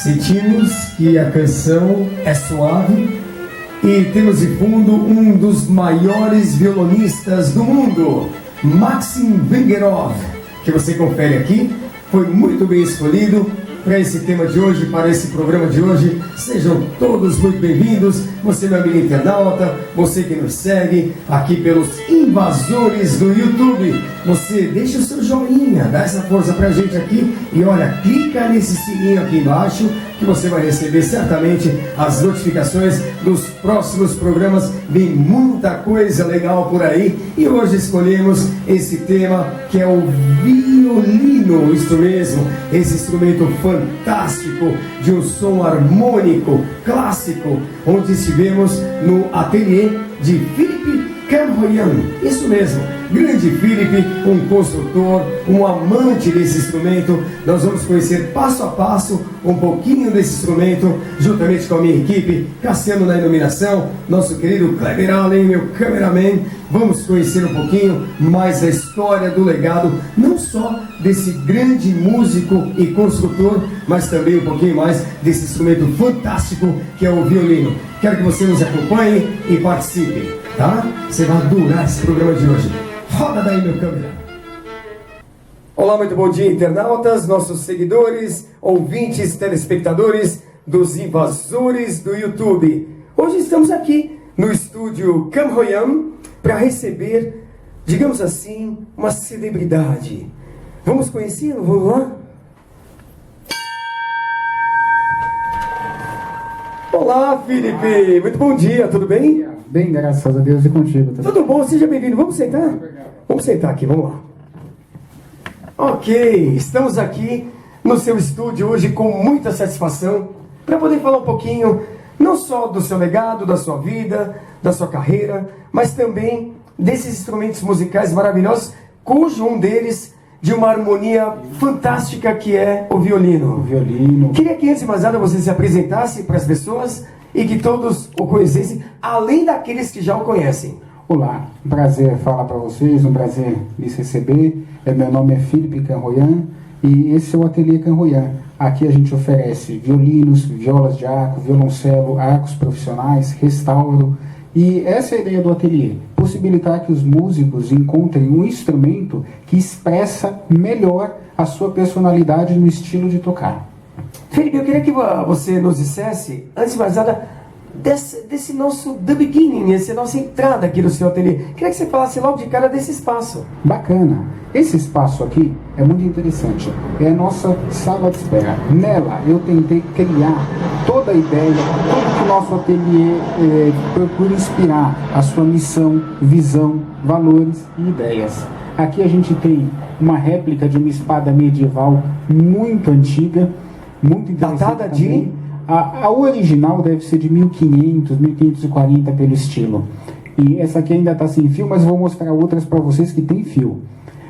Sentimos que a canção é suave e temos de fundo um dos maiores violonistas do mundo, Maxim Vengerov, que você confere aqui. Foi muito bem escolhido para esse tema de hoje, para esse programa de hoje. Sejam todos muito bem-vindos. Você, meu amigo internauta, você que nos segue aqui pelos invasores do YouTube, você deixa o seu joinha, dá essa força pra gente aqui e olha, clica nesse sininho aqui embaixo que você vai receber certamente as notificações dos próximos programas. Vem muita coisa legal por aí e hoje escolhemos esse tema que é o violino, isso mesmo, esse instrumento fantástico de um som harmônico, clássico, onde estivemos no ateliê de Philippe Canroyan. Isso mesmo, grande Philippe, um construtor, um amante desse instrumento. Nós vamos conhecer passo a passo um pouquinho desse instrumento, juntamente com a minha equipe, Cassiano na iluminação, nosso querido Kleber Allen, meu cameraman. Vamos conhecer um pouquinho mais da história do legado, não só desse grande músico e construtor, mas também um pouquinho mais desse instrumento fantástico que é o violino. Quero que você nos acompanhe e participe, tá? Você vai adorar esse programa de hoje. Roda daí, meu câmera. Olá, muito bom dia, internautas, nossos seguidores, ouvintes, telespectadores dos invasores do YouTube. Hoje estamos aqui no estúdio Canroyan para receber, digamos assim, uma celebridade. Vamos conhecê-lo? Vamos lá? Olá, Felipe! Muito bom dia, tudo bem? Bem, graças a Deus e contigo. Tudo bom, seja bem-vindo. Vamos sentar? Vamos sentar aqui, vamos lá. Ok, estamos aqui no seu estúdio hoje com muita satisfação para poder falar um pouquinho, não só do seu legado, da sua vida, da sua carreira, mas também desses instrumentos musicais maravilhosos, cujo um deles de uma harmonia fantástica que é o violino. O violino. Queria que antes de mais nada você se apresentasse para as pessoas e que todos o conhecessem, além daqueles que já o conhecem. Olá, um prazer falar para vocês, um prazer lhes receber. Meu nome é Philippe Canroyan e esse é o Ateliê Canroyan. Aqui a gente oferece violinos, violas de arco, violoncelo, arcos profissionais, restauro. E essa é a ideia do ateliê, possibilitar que os músicos encontrem um instrumento que expressa melhor a sua personalidade no estilo de tocar. Felipe, eu queria que você nos dissesse, antes de mais nada, desse nosso the beginning, essa nossa entrada aqui no seu ateliê. Queria que você falasse logo de cara desse espaço. Bacana. Esse espaço aqui é muito interessante. É a nossa sala de espera. Nela eu tentei criar toda a ideia, tudo que o nosso ateliê procura inspirar, a sua missão, visão, valores e ideias. Aqui a gente tem uma réplica de uma espada medieval muito antiga, muito interessante. Datada de? A original deve ser de 1500, 1540 pelo estilo. E essa aqui ainda está sem fio, mas vou mostrar outras para vocês que tem fio.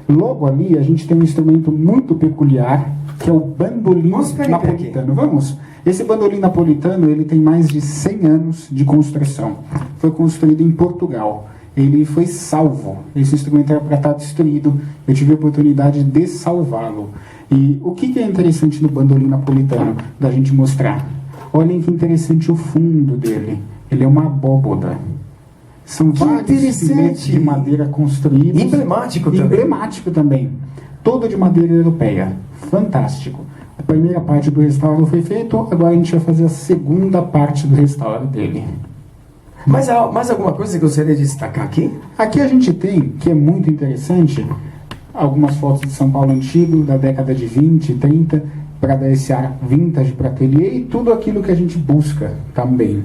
Logo ali a gente tem um instrumento muito peculiar, que é o bandolim napolitano. Vamos? Esse bandolim napolitano ele tem mais de 100 anos de construção. Foi construído em Portugal. Ele foi salvo. Esse instrumento era para estar destruído. Eu tive a oportunidade de salvá-lo. E o que é interessante no bandolim napolitano da gente mostrar? Olhem que interessante o fundo dele. Ele é uma abóboda. São vários instrumentos de madeira construídos. Emblemático também. Todo de madeira europeia. Fantástico. A primeira parte do restauro foi feita, agora a gente vai fazer a segunda parte do restauro dele. Mas há mais alguma coisa que eu gostaria de destacar aqui? Aqui a gente tem, que é muito interessante, algumas fotos de São Paulo antigo, da década de 20, 30, para dar esse ar vintage para ateliê e tudo aquilo que a gente busca também.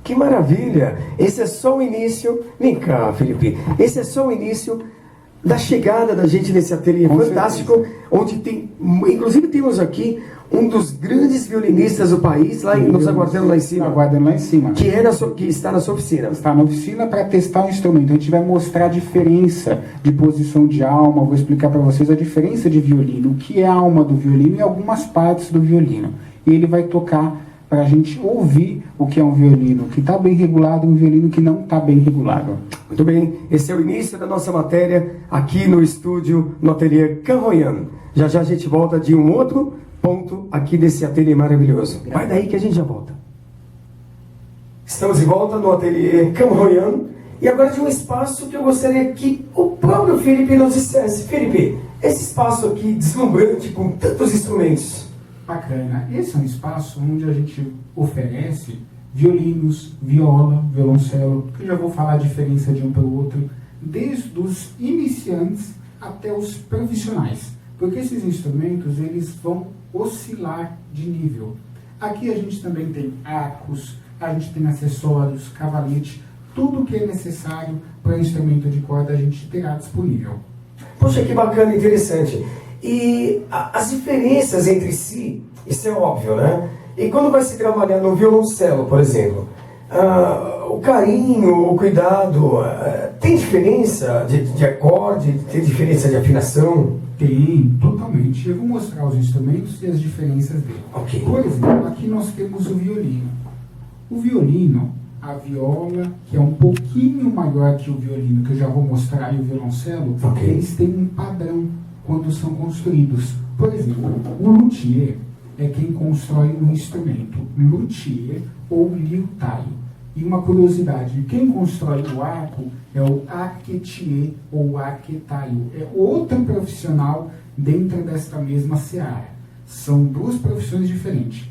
Que maravilha! Esse é só o início. Vem cá, Felipe. Esse é só o início da chegada da gente nesse ateliê fantástico, certeza. Onde tem, inclusive temos aqui um dos grandes violinistas do país, nos aguardando lá em cima. Aguardando lá em cima. Que está na sua oficina. Está na oficina para testar o instrumento. A gente vai mostrar a diferença de posição de alma, vou explicar para vocês a diferença de violino, o que é a alma do violino e algumas partes do violino. E ele vai tocar para a gente ouvir o que é um violino que está bem regulado e um violino que não está bem regulado. Muito bem, esse é o início da nossa matéria aqui no estúdio, no ateliê Canroyan. Já já a gente volta de um outro ponto aqui desse ateliê maravilhoso. Vai daí que a gente já volta. Estamos de volta no ateliê Camroyan e agora de um espaço que eu gostaria que o próprio Felipe nos dissesse. Felipe, esse espaço aqui deslumbrante com tantos instrumentos. Bacana. Esse é um espaço onde a gente oferece violinos, viola, violoncelo, que eu já vou falar a diferença de um para o outro, desde os iniciantes até os profissionais, porque esses instrumentos eles vão oscilar de nível. Aqui a gente também tem arcos, a gente tem acessórios, cavalete, tudo que é necessário para instrumento de corda a gente terá disponível. Poxa, que bacana, interessante. E as diferenças entre si, isso é óbvio, né? E quando vai se trabalhar no violoncelo, por exemplo, o carinho, o cuidado, tem diferença de acorde, tem diferença de afinação? Tem, totalmente. Eu vou mostrar os instrumentos e as diferenças dele. Ok. Por exemplo, aqui nós temos o violino. O violino, a viola, que é um pouquinho maior que o violino, que eu já vou mostrar, e o violoncelo, Ok. eles têm um padrão quando são construídos. Por exemplo, o luthier é quem constrói um instrumento, luthier ou liutaio. E uma curiosidade, quem constrói o arco é o arquetier ou arquetaio. É outro profissional dentro desta mesma seara. São duas profissões diferentes.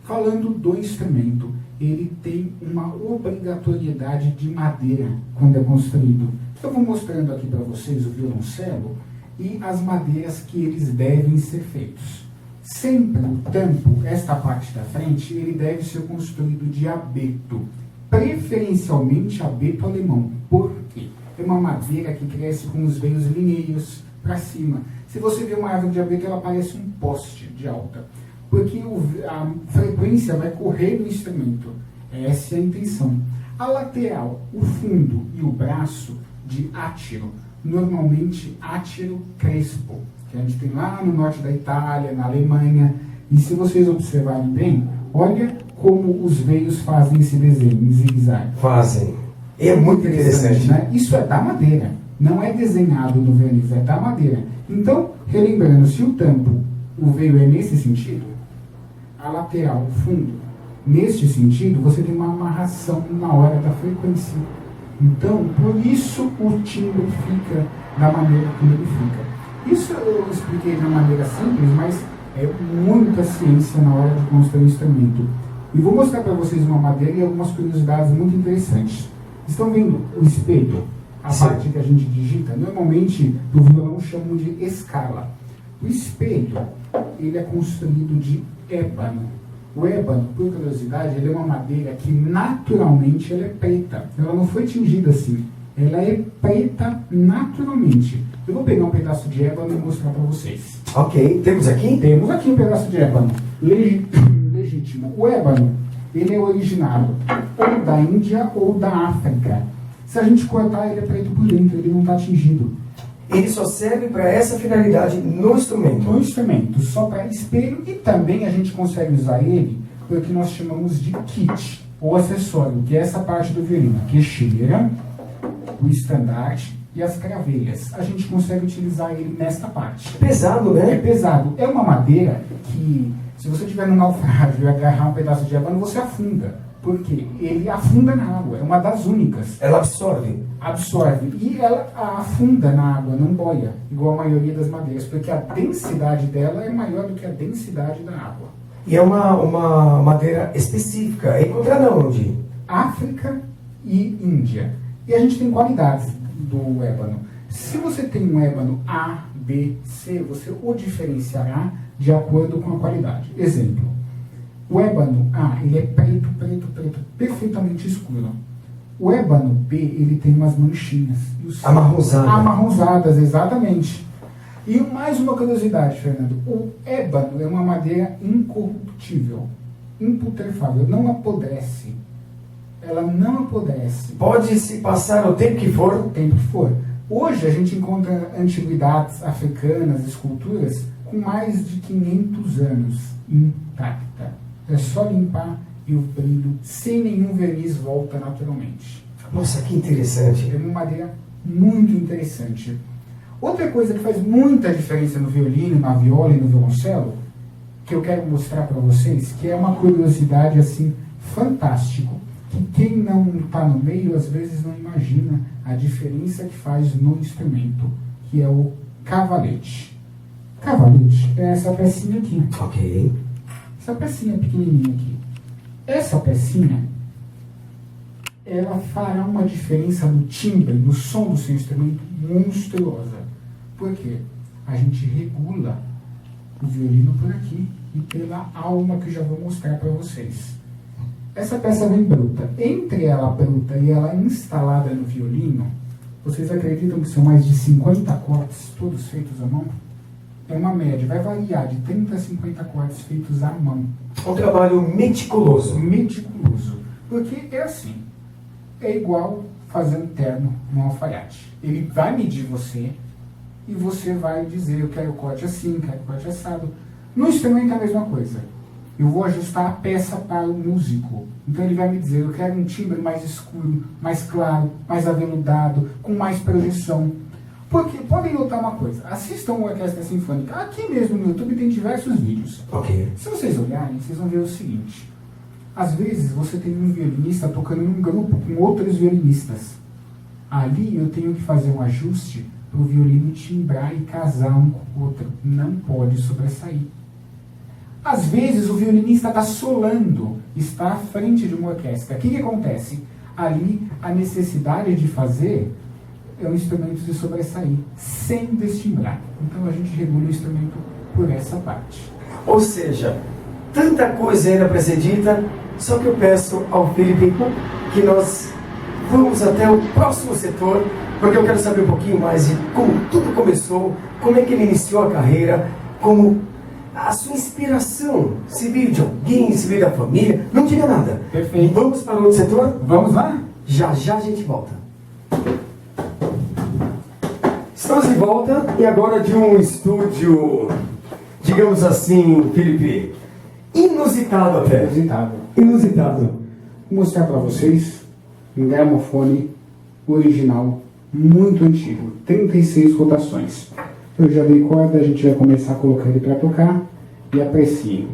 Falando do instrumento, ele tem uma obrigatoriedade de madeira quando é construído. Eu vou mostrando aqui para vocês o violoncelo e as madeiras que eles devem ser feitos. Sempre o tampo, esta parte da frente, ele deve ser construído de abeto. Preferencialmente abeto alemão. Por quê? É uma madeira que cresce com os veios linéeos para cima. Se você vê uma árvore de abeto, ela parece um poste de alta. Porque a frequência vai correr no instrumento. Essa é a intenção. A lateral, o fundo e o braço de átiro, normalmente átiro crespo, que a gente tem lá no norte da Itália, na Alemanha. E se vocês observarem bem, olha como os veios fazem esse desenho em zigue-zague. Fazem. É muito interessante. Né? Isso é da madeira. Não é desenhado no verniz, é da madeira. Então, relembrando, se o tampo, o veio é nesse sentido, a lateral, o fundo, neste sentido, você tem uma amarração na hora da frequência. Então, por isso o timbre fica da maneira como ele fica. Isso eu expliquei de uma maneira simples, mas é muita ciência na hora de construir o instrumento. E vou mostrar para vocês uma madeira e algumas curiosidades muito interessantes. Estão vendo o espelho? A Sim. parte que a gente digita, normalmente do violão chamam de escala. O espelho, ele é construído de ébano. O ébano, por curiosidade, ele é uma madeira que naturalmente ela é preta. Ela não foi tingida assim. Ela é preta naturalmente. Eu vou pegar um pedaço de ébano e mostrar para vocês. Ok, temos aqui? Temos aqui um pedaço de ébano. Legítimo. O ébano, ele é originário ou da Índia ou da África. Se a gente cortar, ele é preto por dentro, ele não está tingido. Ele só serve para essa finalidade no instrumento. No instrumento, só para espelho, e também a gente consegue usar ele para o que nós chamamos de kit, ou acessório, que é essa parte do violino, a queixeira, o estandarte e as cravelhas. A gente consegue utilizar ele nesta parte. Pesado, É né? pesado. É uma madeira que, se você estiver no naufrágio e agarrar um pedaço de ébano, você afunda. Por quê? Ele afunda na água, é uma das únicas. Ela absorve. Absorve. E ela afunda na água, não boia, igual a maioria das madeiras, porque a densidade dela é maior do que a densidade da água. E é uma madeira específica. É encontrada onde? África e Índia. E a gente tem qualidades do ébano. Se você tem um ébano A, B, C, você o diferenciará de acordo com a qualidade. Exemplo, o ébano A, ele é preto, perfeitamente escuro. O ébano B, ele tem umas manchinhas. Amarronzadas, exatamente. E mais uma curiosidade, Fernando. O ébano é uma madeira incorruptível, imputrefável, não apodrece. Ela não apodrece. Pode se passar o tempo que for. O tempo que for. Hoje a gente encontra antiguidades africanas, esculturas, com mais de 500 anos intacta. É só limpar e o brilho, sem nenhum verniz, volta naturalmente. Nossa, que interessante. É uma madeira muito interessante. Outra coisa que faz muita diferença no violino, na viola e no violoncelo que eu quero mostrar para vocês, que é uma curiosidade assim fantástico, que quem não está no meio às vezes não imagina a diferença que faz no instrumento, que é o cavalete. Cavalete é essa pecinha aqui. Ok. Essa pecinha pequenininha aqui. Essa pecinha, ela fará uma diferença no timbre, no som do seu instrumento monstruosa. Por quê? A gente regula o violino por aqui e pela alma que eu já vou mostrar para vocês. Essa peça vem bruta. Entre ela bruta e ela instalada no violino, vocês acreditam que são mais de 50 cortes, todos feitos à mão? É uma média, vai variar de 30 a 50 cortes feitos à mão. Um trabalho meticuloso. Meticuloso. Porque é assim, é igual fazer um terno no alfaiate. Ele vai medir você e você vai dizer, eu quero corte assim, quero corte assado. No instrumento é a mesma coisa. Eu vou ajustar a peça para o músico. Então ele vai me dizer, eu quero um timbre mais escuro, mais claro, mais aveludado, com mais projeção. Porque, podem notar uma coisa, assistam uma orquestra sinfônica. Aqui mesmo no YouTube tem diversos vídeos. Ok. Se vocês olharem, vocês vão ver o seguinte. Às vezes você tem um violinista tocando num grupo com outros violinistas. Ali eu tenho que fazer um ajuste para o violino timbrar e casar um com o outro. Não pode sobressair. Às vezes o violinista está solando, está à frente de uma orquestra. O que acontece? Ali a necessidade de fazer é um instrumento de sobressair, sem destimbrar. Então a gente regula o instrumento por essa parte. Ou seja, tanta coisa ainda para ser dita, só que eu peço ao Felipe que nós vamos até o próximo setor, porque eu quero saber um pouquinho mais de como tudo começou, como é que ele iniciou a carreira, como a sua inspiração, se veio de alguém, se veio da família, não diga nada. Perfeito. Vamos para o outro setor? Vamos lá? Já já a gente volta. Estamos de volta e agora de um estúdio, digamos assim, Felipe, inusitado até. Inusitado. Vou mostrar para vocês um gramofone original, muito antigo, 36 rotações. Eu já dei corda, a gente vai começar a colocar ele para tocar e apreciem.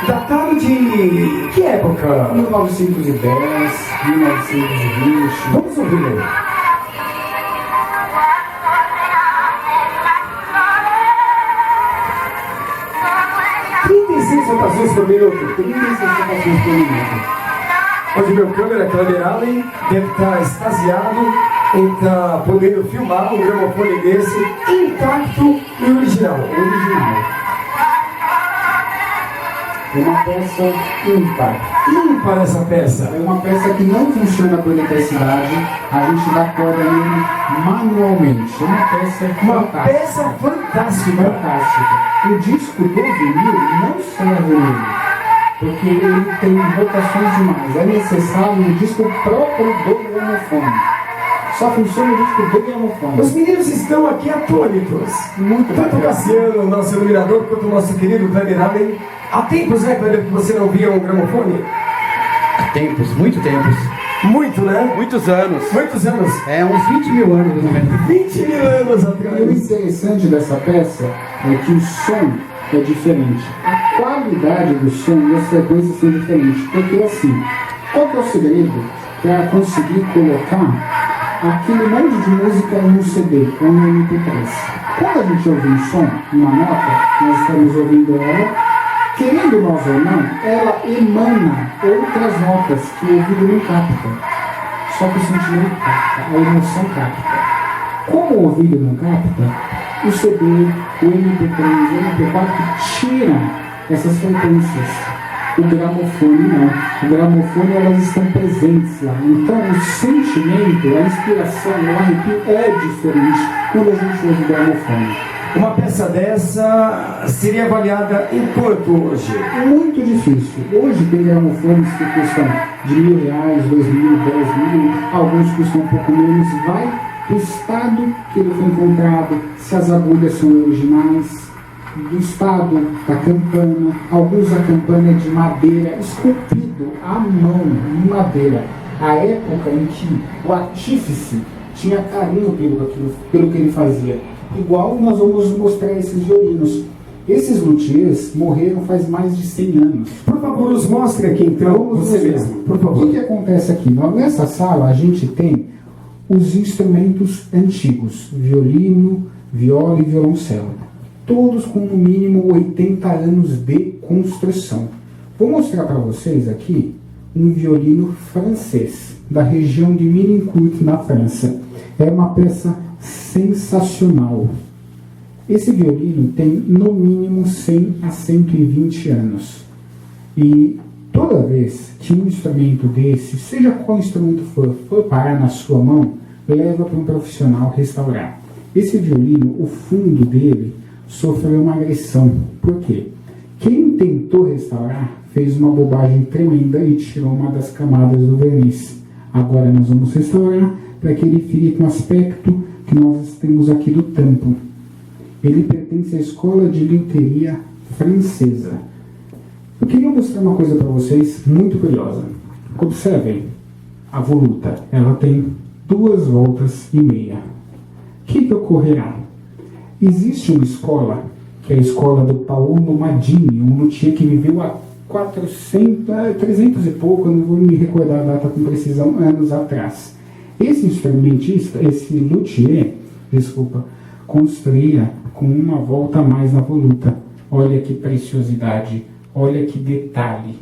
Datado de que época? 1910, 1920. Vamos ouvir. Rotações por minuto. 36 rotações por minuto. Onde meu câmera, Kleber Allen, deve estar extasiado em estar podendo filmar um gramofone desse intacto e original. É uma peça ímpar. Ímpar essa peça. É uma peça que não funciona por eletricidade. A gente dá corda nele manualmente. É uma peça fantástica. Peça fantástica. Fantástica. O disco do vinil não serve nele, porque ele tem rotações demais. É necessário um disco próprio do gramofone. Só funciona o disco do gramofone. Os meninos estão aqui atônitos. Muito tanto o Cassiano, nosso iluminador, quanto o nosso querido Kleber Allen. Há tempos, né, Kleber, que você não via um gramofone? Há tempos, muito tempos. Muito, né? Muitos anos. Muitos anos. É, uns 20 mil anos, mais ou menos. 20 mil anos E o atrás. interessante dessa peça é que o som é diferente. A qualidade do som e as frequências são diferentes. Porque assim, qual que é o segredo para conseguir colocar aquele monte de música no CD ou no MP3? Quando a gente ouve um som, uma nota, nós estamos ouvindo ela, querendo nós ou não, ela emana outras notas que o ouvido não capta. Só que o sentimento capta, a emoção capta. Como o ouvido não capta, o CD, o MP3, o MP4 tiram essas frequências. O gramofone não. O gramofone, elas estão presentes lá. Então o sentimento, a inspiração, o arrepio é diferente quando a gente ouve o gramofone. Uma peça dessa seria avaliada em quanto hoje? Muito difícil. Hoje tem gramofones que custam de R$1.000, R$2.000, R$10.000, alguns custam um pouco menos. Vai do estado que ele foi encontrado, se as agulhas são originais, do estado da campana. Alguns a campana é de madeira, esculpido à mão, em madeira. A época em que o artífice tinha carinho pelo que ele fazia. Igual nós vamos mostrar esses violinos. Esses luthiers morreram faz mais de 100 anos. Por favor, nos mostre aqui então, você mesmo, por favor. O que acontece aqui? Nessa sala a gente tem os instrumentos antigos, violino, viola e violoncelo. Todos com no mínimo 80 anos de construção. Vou mostrar para vocês aqui um violino francês, da região de Milincourt, na França. É uma peça sensacional. Esse violino tem no mínimo 100 a 120 anos. E toda vez que um instrumento desse, seja qual instrumento for parar na sua mão, leva para um profissional restaurar. Esse violino, o fundo dele, sofreu uma agressão. Por quê? Quem tentou restaurar fez uma bobagem tremenda e tirou uma das camadas do verniz. Agora nós vamos restaurar para que ele fique com o aspecto que nós temos aqui do tampo. Ele pertence à escola de lutheria francesa. Eu queria mostrar uma coisa para vocês muito curiosa. Observem a voluta. Ela tem 2 voltas e meia. O que ocorrerá? Existe uma escola, que é a escola do Paolo Madini, um luthier que viveu há 300 e pouco, eu não vou me recordar a data com precisão, anos atrás. Esse instrumentista, esse luthier, construía com uma volta a mais na voluta. Olha que preciosidade, olha que detalhe.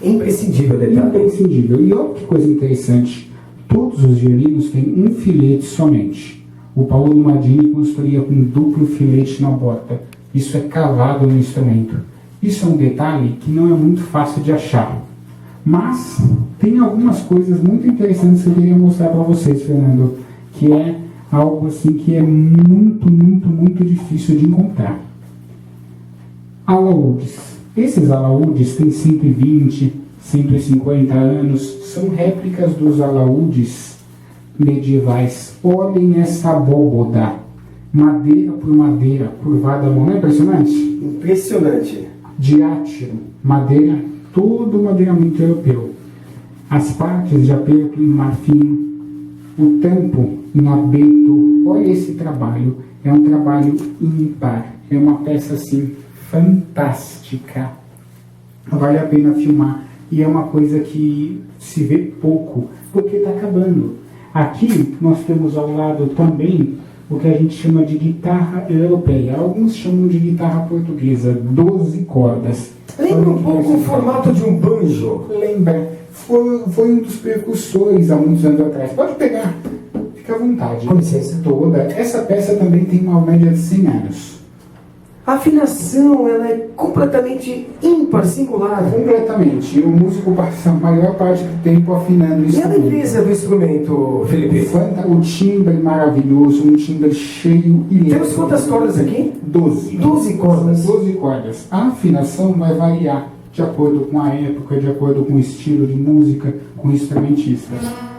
Imprescindível detalhe. Imprescindível. E olha que coisa interessante, todos os violinos têm um filete somente. O Paolo Madini construía com duplo filete na borda. Isso é cavado no instrumento. Isso é um detalhe que não é muito fácil de achar. Mas tem algumas coisas muito interessantes que eu queria mostrar para vocês, Fernando, que é algo assim que é muito, muito, muito difícil de encontrar. Alaúdes. Esses alaúdes têm 120, 150 anos, são réplicas dos alaúdes medievais. Olhem essa abóboda, madeira por madeira, curvada à mão, não é impressionante? Impressionante. Diátiro, madeira, todo madeiramento europeu. As partes de aperto em marfim, o tampo em abeto. Olha esse trabalho, é um trabalho ímpar, é uma peça assim fantástica. Vale a pena filmar e é uma coisa que se vê pouco, porque está acabando. Aqui nós temos ao lado também o que a gente chama de guitarra europeia. Alguns chamam de guitarra portuguesa, 12 cordas. Lembra um pouco o formato de um banjo? Lembra. Foi um dos precursores há muitos anos atrás. Pode pegar, fica à vontade. Com licença. Toda. Essa peça também tem uma média de 100 anos. A afinação, ela é completamente ímpar, singular. Completamente. O músico passa a maior parte do tempo afinando o E a instrumento. leveza do instrumento, Felipe? O timbre maravilhoso, um timbre cheio e leve. Temos quantas cordas aqui? 12. 12 cordas. 12 cordas. A afinação vai variar de acordo com a época, de acordo com o estilo de música, com o instrumentista.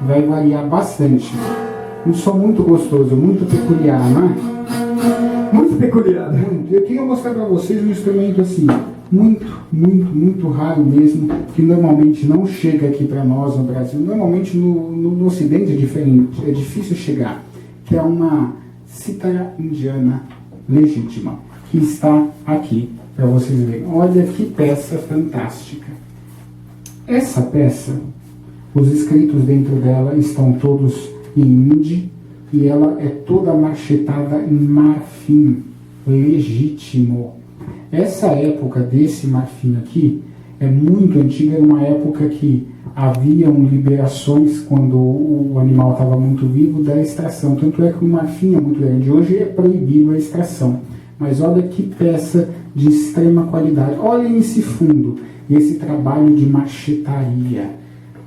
Vai variar bastante. Um som muito gostoso, muito peculiar, não é? Muito peculiar. Muito. Eu queria mostrar para vocês um instrumento assim, muito, muito, muito raro mesmo, que normalmente não chega aqui para nós no Brasil. Normalmente no Ocidente é diferente, é difícil chegar, que é uma cítara indiana legítima, que está aqui para vocês verem. Olha que peça fantástica. Essa peça, os escritos dentro dela estão todos em hindi, e ela é toda marchetada em marfim, legítimo. Essa época desse marfim aqui é muito antiga, era uma época que haviam liberações quando o animal estava muito vivo da extração. Tanto é que o marfim é muito grande. Hoje é proibido a extração. Mas olha que peça de extrema qualidade. Olhem esse fundo, esse trabalho de marchetaria,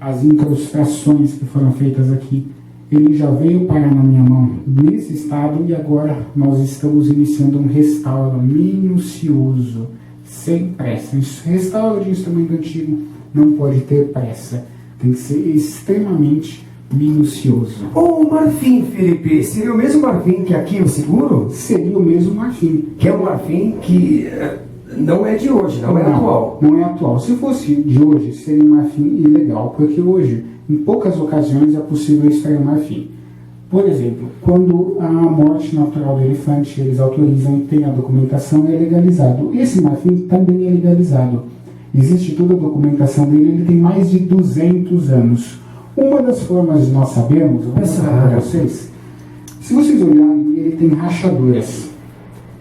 as incrustações que foram feitas aqui. Ele já veio parar na minha mão nesse estado e agora nós estamos iniciando um restauro minucioso, sem pressa. Restauro de instrumento antigo não pode ter pressa, tem que ser extremamente minucioso. O marfim, Felipe, seria o mesmo marfim que aqui eu seguro? Seria o mesmo marfim. Que é um marfim que não é de hoje, não é atual. Não é atual. Se fosse de hoje, seria um marfim ilegal, porque hoje, em poucas ocasiões, é possível extrair marfim. Por exemplo, quando a morte natural do elefante eles autorizam e tem a documentação, é legalizado. Esse marfim também é legalizado. Existe toda a documentação dele, ele tem mais de 200 anos. Uma das formas de nós sabermos, eu vou mostrar para vocês, se vocês olharem, ele tem rachaduras.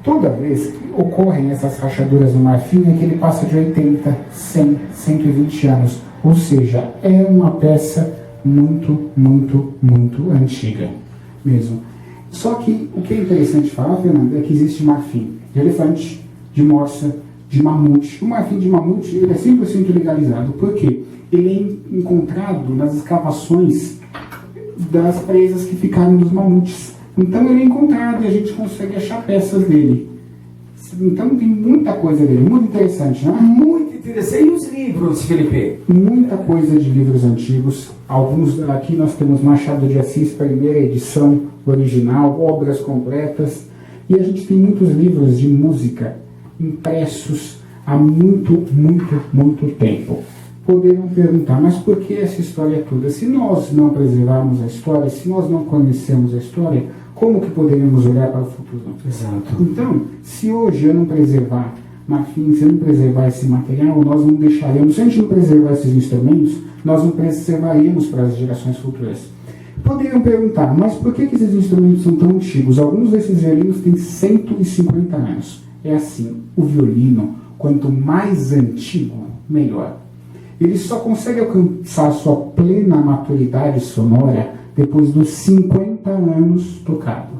Toda vez que ocorrem essas rachaduras no marfim, é que ele passa de 80, 100, 120 anos. Ou seja, é uma peça muito, muito, muito antiga mesmo. Só que o que é interessante falar, Fernando, é que existe marfim de elefante, de morsa, de mamute. O marfim de mamute ele é 100% legalizado. Por quê? Ele é encontrado nas escavações das presas que ficaram dos mamutes. Então ele é encontrado e a gente consegue achar peças dele. Então tem muita coisa dele, muito interessante, né? Muito interessante. E os livros, Felipe? Muita coisa de livros antigos. Alguns aqui nós temos Machado de Assis, primeira edição original, obras completas. E a gente tem muitos livros de música impressos há muito, muito, muito tempo. Poderiam perguntar, mas por que essa história toda? Se nós não preservarmos a história, se nós não conhecemos a história, como que poderíamos olhar para o futuro? Exato. Então, se hoje eu não preservar marfim, se eu não preservar esse material, nós não deixaremos, se a gente não preservar esses instrumentos, nós não preservaremos para as gerações futuras. Poderiam perguntar, mas por que esses instrumentos são tão antigos? Alguns desses violinos têm 150 anos. É assim, o violino, quanto mais antigo, melhor. Ele só consegue alcançar sua plena maturidade sonora depois dos 50 anos tocado.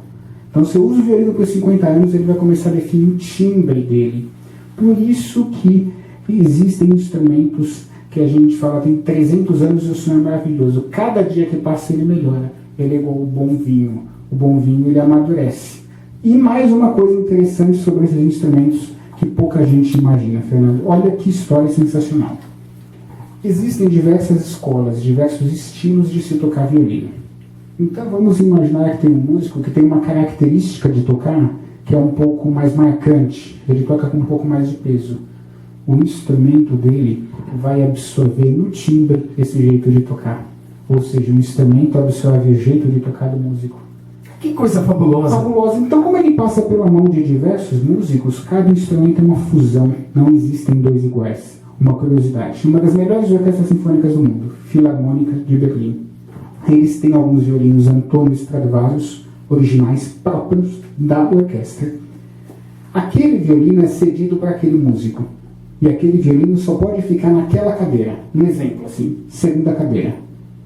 Então, se eu uso o violino por 50 anos, ele vai começar a definir o timbre dele. Por isso que existem instrumentos que a gente fala tem 300 anos e o som é maravilhoso. Cada dia que passa ele melhora. Ele é igual o bom vinho. O bom vinho ele amadurece. E mais uma coisa interessante sobre esses instrumentos que pouca gente imagina, Fernando. Olha que história sensacional. Existem diversas escolas, diversos estilos de se tocar violino. Então vamos imaginar que tem um músico que tem uma característica de tocar que é um pouco mais marcante. Ele toca com um pouco mais de peso. O instrumento dele vai absorver no timbre esse jeito de tocar. Ou seja, o instrumento absorve o jeito de tocar do músico. Que coisa fabulosa. Fabulosa. Então, como ele passa pela mão de diversos músicos, cada instrumento é uma fusão. Não existem dois iguais. Uma curiosidade. Uma das melhores orquestras sinfônicas do mundo, Filarmônica de Berlim. Eles têm alguns violinos Antônio Stradivarius, originais próprios da orquestra. Aquele violino é cedido para aquele músico. E aquele violino só pode ficar naquela cadeira. Um exemplo, assim, segunda cadeira,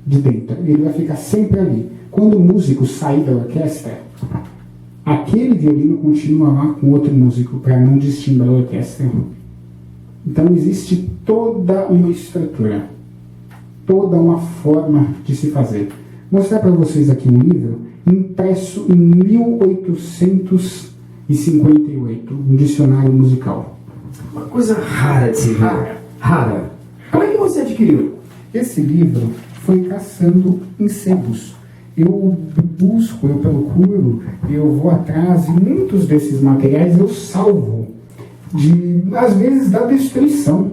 de dentro. Ele vai ficar sempre ali. Quando o músico sair da orquestra, aquele violino continua lá com outro músico, para não distinguir a orquestra. Então existe toda uma estrutura, toda uma forma de se fazer. Vou mostrar para vocês aqui um livro impresso em 1858, um dicionário musical. Uma coisa rara de se ver. Rara. Como é que você adquiriu? Esse livro foi caçando em sebos. Eu busco, eu procuro, eu vou atrás e muitos desses materiais eu salvo. Às vezes da destruição.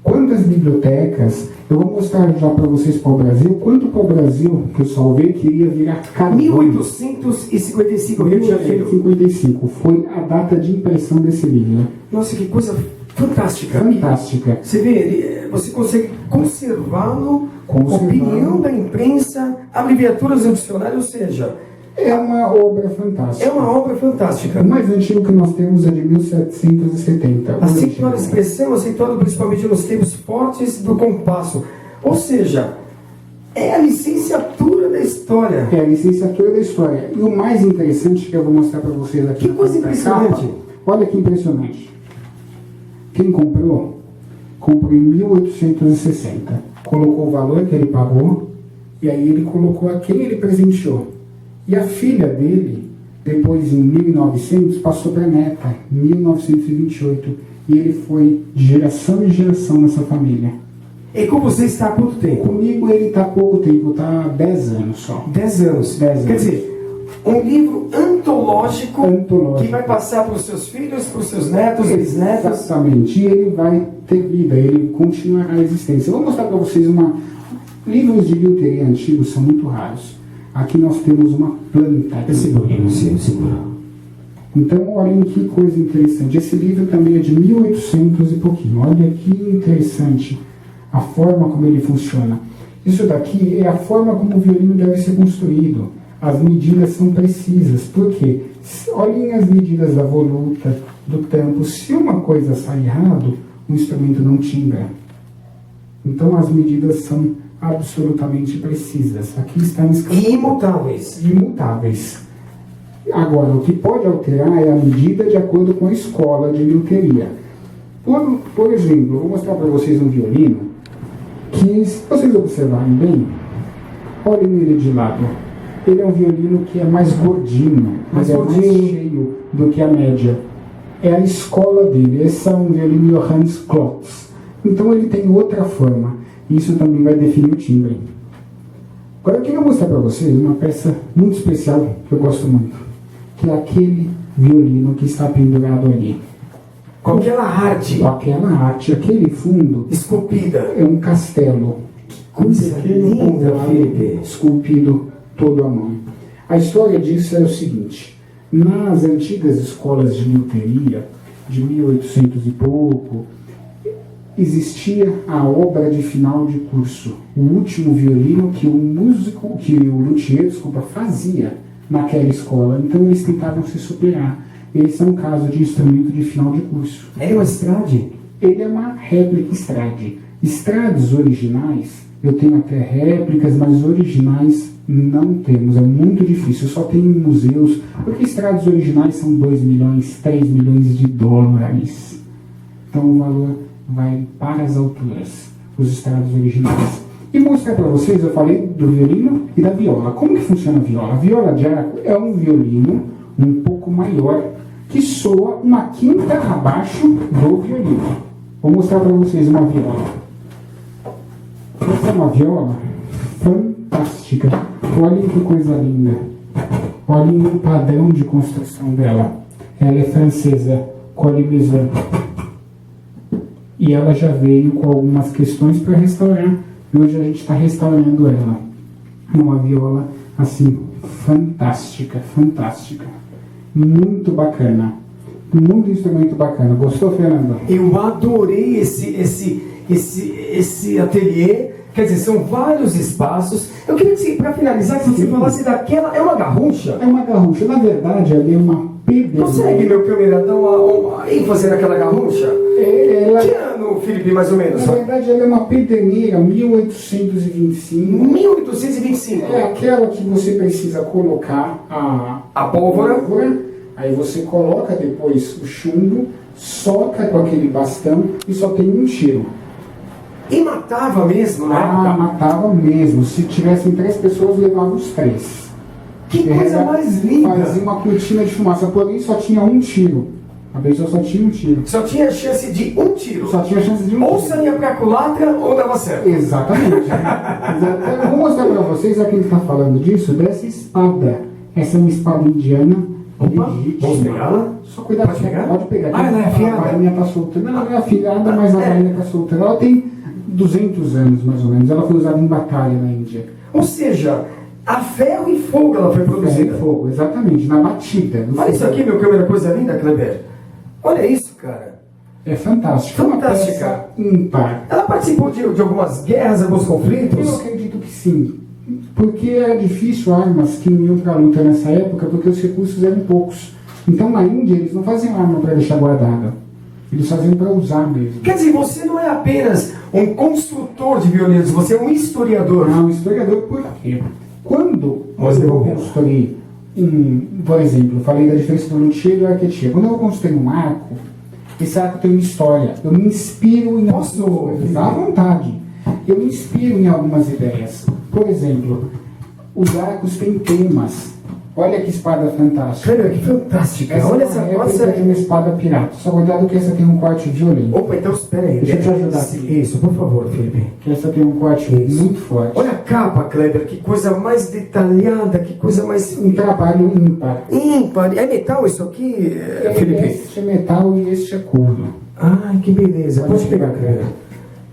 Quantas bibliotecas, eu vou mostrar já para vocês para o Brasil, quanto para o Brasil que eu salvei queria virar carbono. 1855, Rio de Janeiro. 1855 foi a data de impressão desse livro. Nossa, que coisa fantástica. Fantástica. Você vê, você consegue conservá-lo, opinião da imprensa, abreviaturas do dicionário, ou seja... É uma obra fantástica. É uma obra fantástica. O mais antigo que nós temos é de 1770. Acentuada a expressão, acentuado principalmente nos tempos fortes do compasso. Ou seja, é a licenciatura da história. É a licenciatura da história. E o mais interessante que eu vou mostrar para vocês aqui. Que coisa impressionante. Olha que impressionante. Quem comprou em 1860. Colocou o valor que ele pagou e aí ele colocou a quem ele presenteou. E a filha dele, depois em 1900, passou para a neta, em 1928. E ele foi de geração em geração nessa família. E com você está há quanto tempo? Comigo ele está há pouco tempo, está há 10 anos só. 10 anos. 10 anos. Quer dizer, um livro antológico que vai passar para os seus filhos, para os seus netos, bisnetos. Exatamente. E ele vai ter vida, ele continuará a existência. Eu vou mostrar para vocês livros de bilheteria antigos são muito raros. Aqui nós temos uma planta. Seguro. Então, olhem que coisa interessante. Esse livro também é de 1800 e pouquinho. Olha que interessante a forma como ele funciona. Isso daqui é a forma como o violino deve ser construído. As medidas são precisas. Por quê? Olhem as medidas da voluta, do tampo. Se uma coisa sai errado, o instrumento não timbra. Então, as medidas são absolutamente precisas. Aqui está escrito. Imutáveis. Agora, o que pode alterar é a medida de acordo com a escola de liuteria. Por exemplo, eu vou mostrar para vocês um violino que, se vocês observarem bem, olhem ele de lado. Ele é um violino que é mais gordinho, mas é mais cheio do que a média. É a escola dele. Esse é um violino Johannes Klotz. Então ele tem outra forma. Isso também vai definir o timbre. Agora eu queria mostrar para vocês uma peça muito especial que eu gosto muito, que é aquele violino que está pendurado ali. Com aquela arte. Aquele fundo Esculpida. é um castelo. Coisa linda, Felipe. Esculpido todo à mão. A história disso é o seguinte: nas antigas escolas de liuteria, de 1800 e pouco, existia a obra de final de curso, o último violino que o luthier, fazia naquela escola. Então eles tentavam se superar. Esse é um caso de instrumento de final de curso. É uma Strade? Ele é uma réplica Strade. Strades originais, eu tenho até réplicas, mas originais não temos. É muito difícil, só tem em museus, porque Strades originais são 2 milhões, 3 milhões de dólares. Então o valor vai para as alturas, os Strades originais. E mostrar para vocês, eu falei do violino e da viola. Como que funciona a viola? A viola de arco é um violino um pouco maior, que soa uma quinta abaixo do violino. Vou mostrar para vocês uma viola. Essa é uma viola fantástica. Olhem que coisa linda. Olhem o padrão de construção dela. Ela é francesa, Colli Maison. E ela já veio com algumas questões para restaurar. E hoje a gente está restaurando ela. Uma viola assim, fantástica. Muito bacana. Muito instrumento bacana. Gostou, Fernando? Eu adorei esse ateliê. Quer dizer, são vários espaços. Eu queria que, para finalizar, que você falasse daquela... É uma garrucha? É uma garrucha. Na verdade, ali é uma pederneira. Consegue, meu câmera, dar uma ênfase naquela garrucha? Que ano, Felipe, mais ou menos? Na verdade, ela é uma pederneira, 1825. 1825? É aquela que você precisa colocar a pólvora. Aí você coloca depois o chumbo, soca com aquele bastão e só tem um tiro. E matava mesmo, né? Matava mesmo. Se tivessem 3 pessoas, levavam os 3. Que coisa mais linda! Fazia uma cortina de fumaça, porém só tinha um tiro. A pessoa só tinha um tiro. Só tinha chance de um tiro. Só tinha chance de um ou tiro. saía pra culatra ou dava certo. Exatamente. Eu vou mostrar pra vocês, aqui ele está falando disso, dessa espada. Essa é uma espada indiana. Opa, vamos pegá-la? Só cuidado, pode pegar? Pode pegar. Ela é afiada? A bainha está solta. Não, ela é afiada, mas a bainha está solta. Ela tem 200 anos, mais ou menos. Ela foi usada em batalha na Índia. Ou seja, a ferro e fogo ela foi produzida. Ferro e fogo, exatamente, na batida. Olha isso aqui, meu câmera, coisa linda, Kleber. Olha isso, cara. É fantástico. Fantástica. Uma peça ímpar. Ela participou de algumas guerras, alguns conflitos? Eu acredito que sim. Porque era difícil armas que iam para a luta nessa época, porque os recursos eram poucos. Então na Índia eles não faziam arma para deixar guardada. Eles faziam para usar mesmo. Quer dizer, você não é apenas um construtor de violinos, você é um historiador. Não, um historiador por quê? Quando eu vou construir por exemplo, eu falei da diferença do luthier e do arquetier. Quando eu vou construir um arco, esse arco tem uma história. Eu me inspiro em algumas coisas, à vontade. Eu me inspiro em algumas ideias. Por exemplo, os arcos têm temas. Olha que espada fantástica. Cara, que fantástica. Essa olha é essa nossa de uma espada pirata. Só cuidado que essa tem um corte violento. Opa, então espera aí. Deixa eu te ajudar aqui. Isso, por favor, Felipe. Que essa tem um corte muito forte. Olha a capa, Kleber, que coisa mais detalhada, que coisa mais... Um trabalho ímpar. Ímpar. É metal isso aqui, Felipe? Este é metal e este é couro. Ai, que beleza. Pode pegar, Kleber.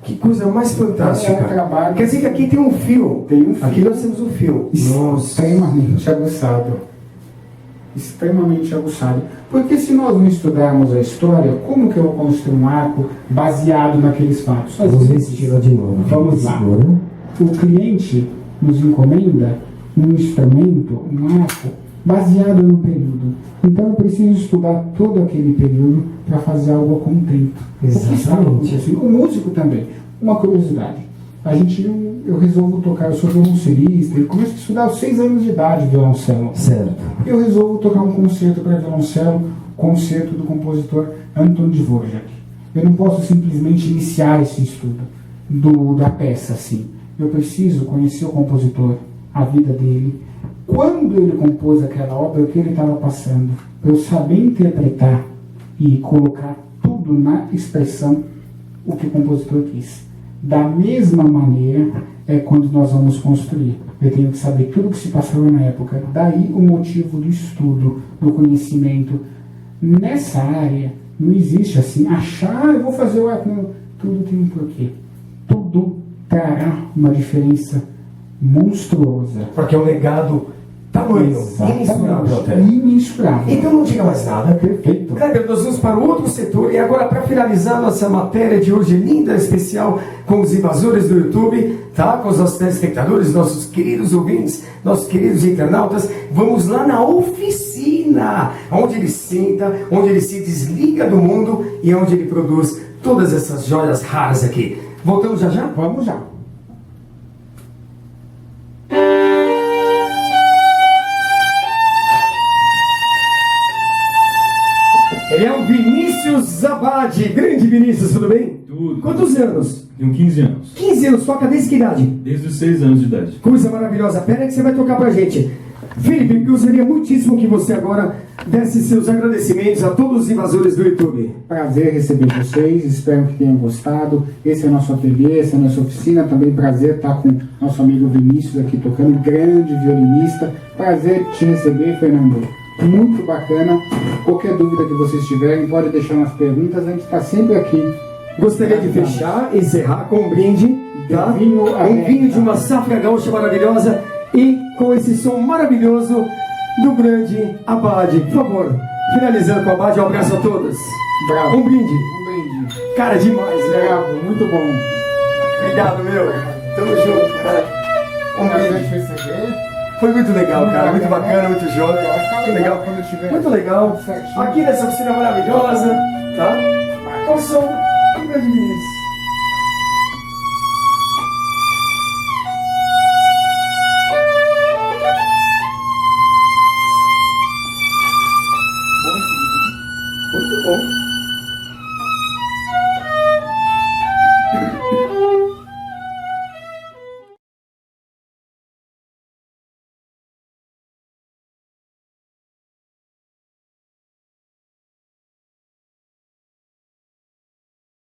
Que coisa mais fantástica. É um trabalho. Quer dizer que aqui tem um fio. Tem um fio. Aqui nós temos um fio. Extremamente aguçado. Extremamente aguçado. Porque se nós não estudarmos a história, como que eu vou construir um arco baseado naqueles fatos? Vamos ver esse tiro de novo. Vamos lá. Segura. O cliente nos encomenda um instrumento, um arco, baseado no período. Então eu preciso estudar todo aquele período para fazer algo a contento. Exatamente. Assim, o músico também. Uma curiosidade. Eu resolvo tocar, eu sou violoncelista, eu começo a estudar aos 6 anos de idade violoncelo. Certo. Eu resolvo tocar um concerto para violoncelo, concerto do compositor Anton Dvorak. Eu não posso simplesmente iniciar esse estudo da peça assim. Eu preciso conhecer o compositor, a vida dele, quando ele compôs aquela obra, o que ele estava passando, para eu saber interpretar e colocar tudo na expressão o que o compositor quis. Da mesma maneira é quando nós vamos construir. Eu tenho que saber tudo o que se passava na época. Daí o motivo do estudo, do conhecimento. Nessa área não existe assim, eu vou fazer o arco. Não, tudo tem um porquê. Tudo trará uma diferença monstruosa. Porque é um legado tamanho, imensurável até. Imensurável. Então não diga mais nada. Perfeito. Kleber, nós vamos para o outro setor. E agora, para finalizar nossa matéria de hoje, linda, especial, com os invasores do YouTube, tá? Com os nossos telespectadores, nossos queridos ouvintes, nossos queridos internautas, vamos lá na oficina, onde ele senta, onde ele se desliga do mundo e onde ele produz todas essas joias raras aqui. Voltamos já já? Vamos já. Ele é o Vinícius Zabad. Grande Vinícius, tudo bem? Tudo. Quantos anos? Tenho 15 anos. 15 anos, toca desde que idade? Desde os 6 anos de idade. Coisa maravilhosa. Pera aí que você vai tocar pra gente. Felipe, eu gostaria muitíssimo que você agora desse seus agradecimentos a todos os invasores do YouTube. Prazer receber vocês, espero que tenham gostado. Esse é o nosso ateliê, essa é a nossa oficina. Também prazer estar com nosso amigo Vinícius aqui tocando, grande violinista. Prazer te receber, Fernando. Muito bacana. Qualquer dúvida que vocês tiverem, pode deixar nas perguntas, a gente está sempre aqui. Gostaria de fechar, encerrar com um brinde, tá? Um vinho de uma safra gaúcha maravilhosa e com esse som maravilhoso do grande Abade. Por favor, finalizando com o Abade, um abraço a todos. Bravo. Um brinde. Um brinde. Cara, demais, né? Bravo, muito bom. Obrigado, meu. Tamo junto, cara. Um brinde. Foi muito legal, cara. Muito bacana, muito jóia. Muito legal. Muito legal. Aqui nessa oficina maravilhosa, tá? Com o som do grande Vinícius. Muito bom.